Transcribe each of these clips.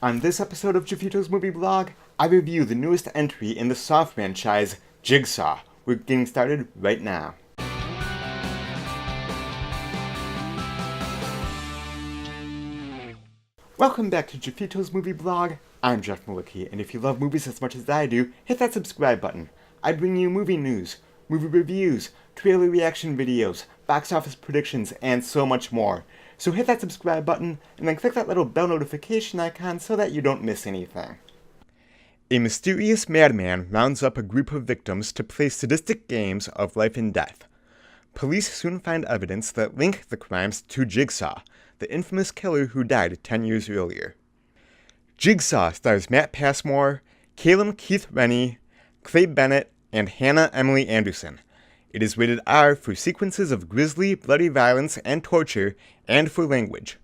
On this episode of Jeffito's Movie Blog, I review the newest entry in the Saw franchise, Jigsaw. We're getting started right now. Welcome back to Jeffito's Movie Blog. I'm Jeff Malicki, and if you love movies as much as I do, hit that subscribe button. I bring you movie news, movie reviews, trailer reaction videos, box office predictions, and so much more. So hit that subscribe button, and then click that little bell notification icon so that you don't miss anything. A mysterious madman rounds up a group of victims to play sadistic games of life and death. Police soon find evidence that link the crimes to Jigsaw, the infamous killer who died 10 years earlier. Jigsaw stars Matt Passmore, Callum Keith Rennie, Clé Bennett, and Hannah Emily Anderson. It is rated R for sequences of grisly, bloody violence and torture, and for language.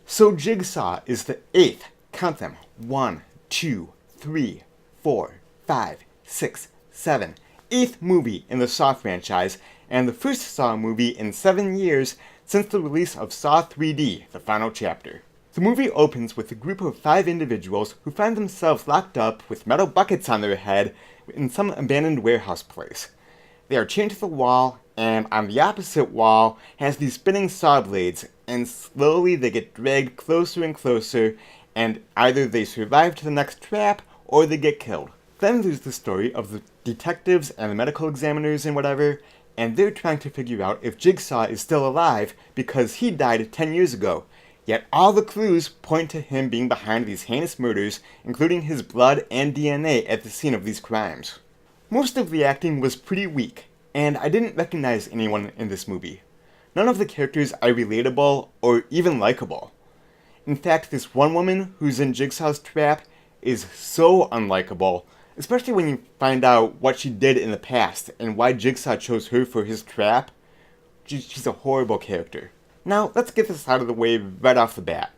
So Jigsaw is the 8th, count them, 1, 2, 3, 4, 5, 6, 7, 8th movie in the Saw franchise, and the first Saw movie in 7 years since the release of Saw 3D, the final chapter. The movie opens with a group of 5 individuals who find themselves locked up with metal buckets on their head in some abandoned warehouse place. They are chained to the wall, and on the opposite wall has these spinning saw blades, and slowly they get dragged closer and closer, and either they survive to the next trap, or they get killed. Then there's the story of the detectives and the medical examiners and whatever, and they're trying to figure out if Jigsaw is still alive because he died 10 years ago. Yet all the clues point to him being behind these heinous murders, including his blood and DNA at the scene of these crimes. Most of the acting was pretty weak, and I didn't recognize anyone in this movie. None of the characters are relatable or even likable. In fact, this one woman who's in Jigsaw's trap is so unlikable, especially when you find out what she did in the past and why Jigsaw chose her for his trap. She's a horrible character. Now, let's get this out of the way right off the bat.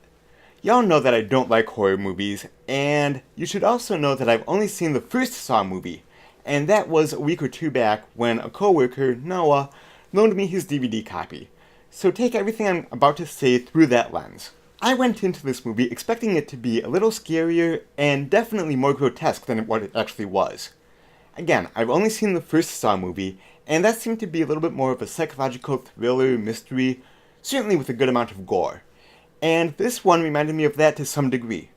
Y'all know that I don't like horror movies, and you should also know that I've only seen the first Saw movie, and that was a week or two back when a coworker, Noah, loaned me his DVD copy. So take everything I'm about to say through that lens. I went into this movie expecting it to be a little scarier and definitely more grotesque than what it actually was. Again, I've only seen the first Saw movie, and that seemed to be a little bit more of a psychological thriller mystery, certainly with a good amount of gore. And this one reminded me of that to some degree.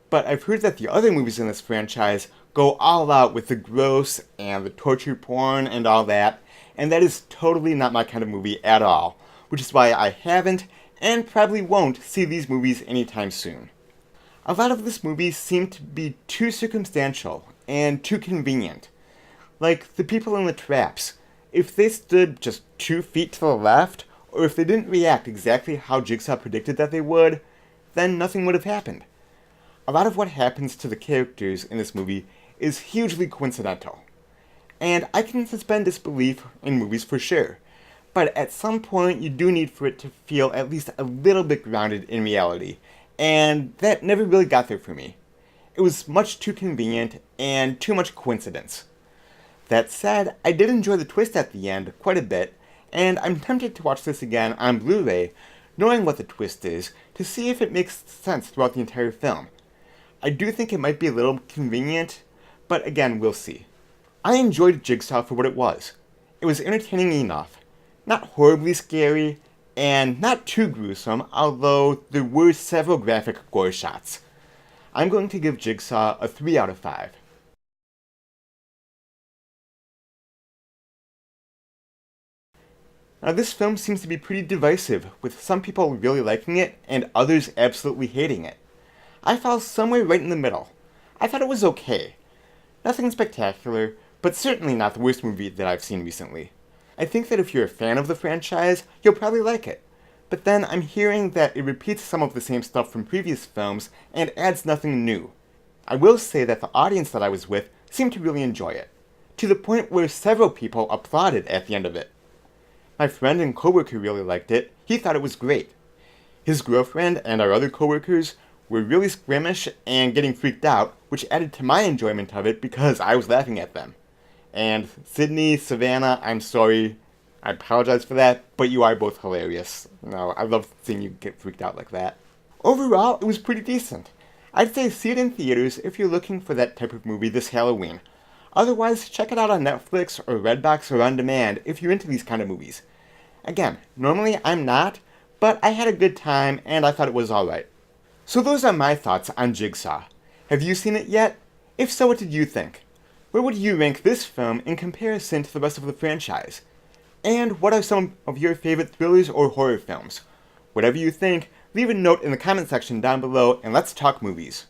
But I've heard that the other movies in this franchise go all out with the gross and the torture porn and all that, and that is totally not my kind of movie at all, which is why I haven't and probably won't see these movies anytime soon. A lot of this movie seemed to be too circumstantial and too convenient. Like the people in the traps. If they stood just 2 feet to the left, or if they didn't react exactly how Jigsaw predicted that they would, then nothing would have happened. A lot of what happens to the characters in this movie is hugely coincidental. And I can suspend disbelief in movies for sure, but at some point you do need for it to feel at least a little bit grounded in reality, and that never really got there for me. It was much too convenient and too much coincidence. That said, I did enjoy the twist at the end quite a bit, and I'm tempted to watch this again on Blu-ray, knowing what the twist is, to see if it makes sense throughout the entire film. I do think it might be a little convenient, but again, we'll see. I enjoyed Jigsaw for what it was. It was entertaining enough, not horribly scary, and not too gruesome, although there were several graphic gore shots. I'm going to give Jigsaw a 3 out of 5. Now this film seems to be pretty divisive, with some people really liking it and others absolutely hating it. I fell somewhere right in the middle. I thought it was okay. Nothing spectacular, but certainly not the worst movie that I've seen recently. I think that if you're a fan of the franchise, you'll probably like it. But then I'm hearing that it repeats some of the same stuff from previous films and adds nothing new. I will say that the audience that I was with seemed to really enjoy it, to the point where several people applauded at the end of it. My friend and coworker really liked it. He thought it was great. His girlfriend and our other coworkers were really squeamish and getting freaked out, which added to my enjoyment of it because I was laughing at them. And Sydney, Savannah, I'm sorry. I apologize for that, but you are both hilarious. No, I love seeing you get freaked out like that. Overall, it was pretty decent. I'd say see it in theaters if you're looking for that type of movie this Halloween. Otherwise, check it out on Netflix or Redbox or on demand if you're into these kind of movies. Again, normally I'm not, but I had a good time and I thought it was alright. So those are my thoughts on Jigsaw. Have you seen it yet? If so, what did you think? Where would you rank this film in comparison to the rest of the franchise? And what are some of your favorite thrillers or horror films? Whatever you think, leave a note in the comment section down below and let's talk movies.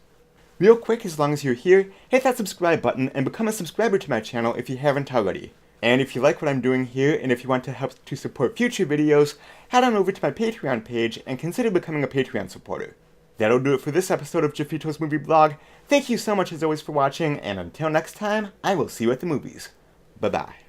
Real quick, as long as you're here, hit that subscribe button and become a subscriber to my channel if you haven't already. And if you like what I'm doing here and if you want to help to support future videos, head on over to my Patreon page and consider becoming a Patreon supporter. That'll do it for this episode of Jeffito's Movie Blog. Thank you so much as always for watching, and until next time, I will see you at the movies. Bye-bye.